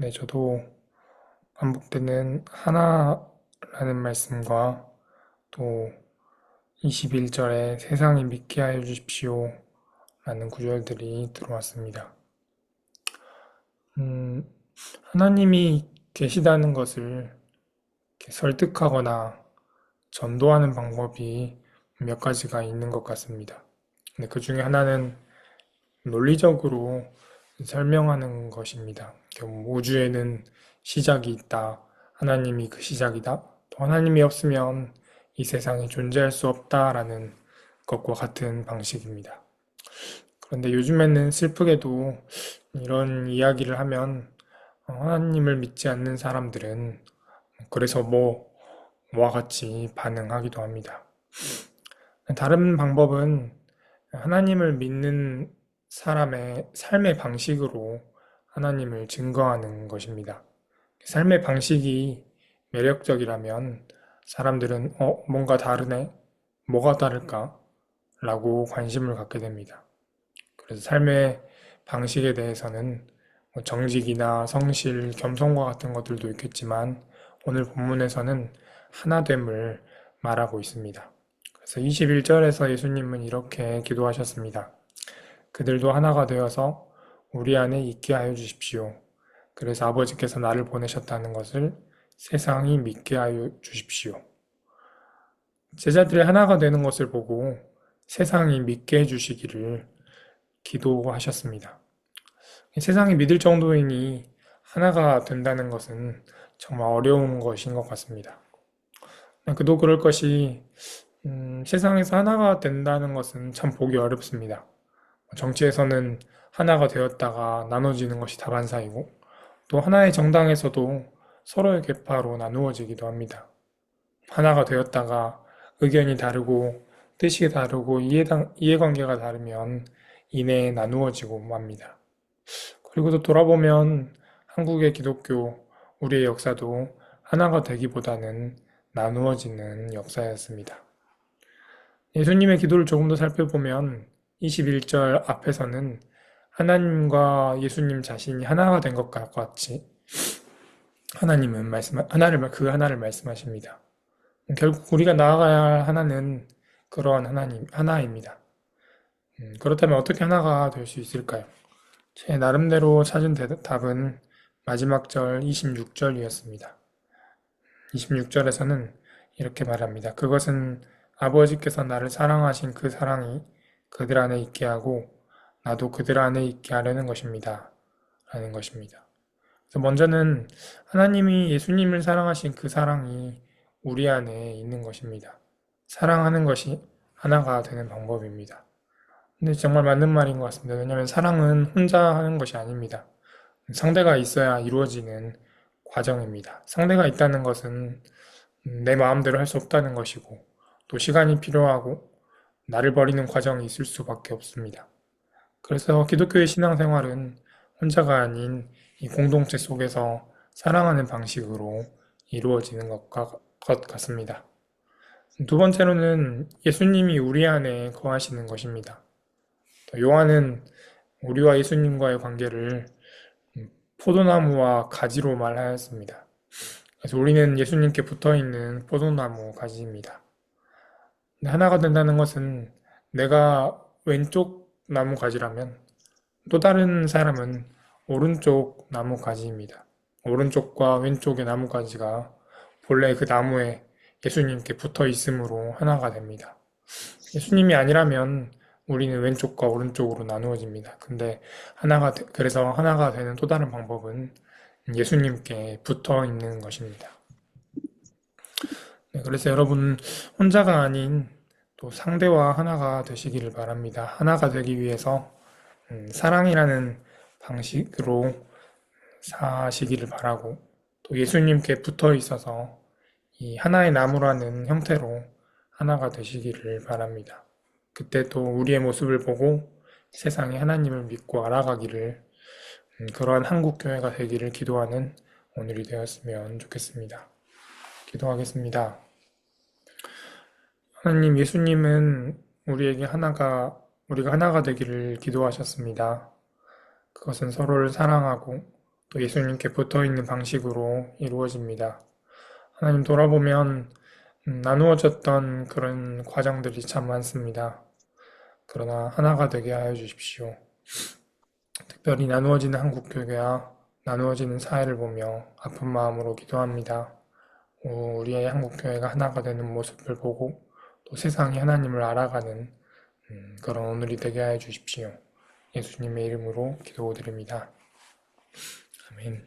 네, 저도 반복되는 하나라는 말씀과 또 21절에 세상이 믿게 하여 주십시오 라는 구절들이 들어왔습니다. 음, 하나님이 계시다는 것을 이렇게 설득하거나 전도하는 방법이 몇 가지가 있는 것 같습니다. 근데 그 중에 하나는 논리적으로 설명하는 것입니다. 우주에는 시작이 있다. 하나님이 그 시작이다. 또 하나님이 없으면 이 세상이 존재할 수 없다라는 것과 같은 방식입니다. 그런데 요즘에는 슬프게도 이런 이야기를 하면 하나님을 믿지 않는 사람들은 그래서 뭐와 같이 반응하기도 합니다. 다른 방법은 하나님을 믿는 사람의 삶의 방식으로 하나님을 증거하는 것입니다. 삶의 방식이 매력적이라면 사람들은 뭔가 다르네? 뭐가 다를까? 라고 관심을 갖게 됩니다. 그래서 삶의 방식에 대해서는 정직이나 성실, 겸손과 같은 것들도 있겠지만 오늘 본문에서는 하나됨을 말하고 있습니다. 그래서 21절에서 예수님은 이렇게 기도하셨습니다. 그들도 하나가 되어서 우리 안에 있게 하여 주십시오. 그래서 아버지께서 나를 보내셨다는 것을 세상이 믿게 하여 주십시오. 제자들이 하나가 되는 것을 보고 세상이 믿게 해주시기를 기도하셨습니다. 세상이 믿을 정도이니 하나가 된다는 것은 정말 어려운 것인 것 같습니다. 그도 그럴 것이 세상에서 하나가 된다는 것은 참 보기 어렵습니다. 정치에서는 하나가 되었다가 나눠지는 것이 다반사이고 또 하나의 정당에서도 서로의 계파로 나누어지기도 합니다. 하나가 되었다가 의견이 다르고 뜻이 다르고 이해관계가 다르면 이내에 나누어지고 맙니다. 그리고 또 돌아보면 한국의 기독교, 우리의 역사도 하나가 되기보다는 나누어지는 역사였습니다. 예수님의 기도를 조금 더 살펴보면 21절 앞에서는 하나님과 예수님 자신이 하나가 된 것과 같이 그 하나를 말씀하십니다. 결국 우리가 나아가야 할 하나는 그러한 하나입니다. 그렇다면 어떻게 하나가 될 수 있을까요? 제 나름대로 찾은 답은 마지막 절 26절이었습니다. 26절에서는 이렇게 말합니다. 그것은 아버지께서 나를 사랑하신 그 사랑이 그들 안에 있게 하고 나도 그들 안에 있게 하려는 것입니다. 라는 것입니다. 그래서 먼저는 하나님이 예수님을 사랑하신 그 사랑이 우리 안에 있는 것입니다. 사랑하는 것이 하나가 되는 방법입니다. 근데 정말 맞는 말인 것 같습니다. 왜냐하면 사랑은 혼자 하는 것이 아닙니다. 상대가 있어야 이루어지는 과정입니다. 상대가 있다는 것은 내 마음대로 할 수 없다는 것이고 또 시간이 필요하고 나를 버리는 과정이 있을 수밖에 없습니다. 그래서 기독교의 신앙생활은 혼자가 아닌 이 공동체 속에서 사랑하는 방식으로 이루어지는 것 같습니다. 두 번째로는 예수님이 우리 안에 거하시는 것입니다. 요한은 우리와 예수님과의 관계를 포도나무와 가지로 말하였습니다. 그래서 우리는 예수님께 붙어있는 포도나무 가지입니다. 하나가 된다는 것은 내가 왼쪽 나무 가지라면 또 다른 사람은 오른쪽 나무 가지입니다. 오른쪽과 왼쪽의 나무 가지가 본래 그 나무에 예수님께 붙어 있으므로 하나가 됩니다. 예수님이 아니라면 우리는 왼쪽과 오른쪽으로 나누어집니다. 그래서 하나가 되는 또 다른 방법은 예수님께 붙어 있는 것입니다. 네, 그래서 여러분 혼자가 아닌 또 상대와 하나가 되시기를 바랍니다. 하나가 되기 위해서 사랑이라는 방식으로 사시기를 바라고 또 예수님께 붙어 있어서 이 하나의 나무라는 형태로 하나가 되시기를 바랍니다. 그때 또 우리의 모습을 보고 세상에 하나님을 믿고 알아가기를 그러한 한국교회가 되기를 기도하는 오늘이 되었으면 좋겠습니다. 기도하겠습니다. 하나님, 예수님은 우리가 하나가 되기를 기도하셨습니다. 그것은 서로를 사랑하고 또 예수님께 붙어 있는 방식으로 이루어집니다. 하나님 돌아보면 나누어졌던 그런 과정들이 참 많습니다. 그러나 하나가 되게 하여 주십시오. 특별히 나누어지는 한국교회와 나누어지는 사회를 보며 아픈 마음으로 기도합니다. 우리의 한국교회가 하나가 되는 모습을 보고 또 세상이 하나님을 알아가는 그런 오늘이 되게 하여 주십시오. 예수님의 이름으로 기도드립니다. 아멘.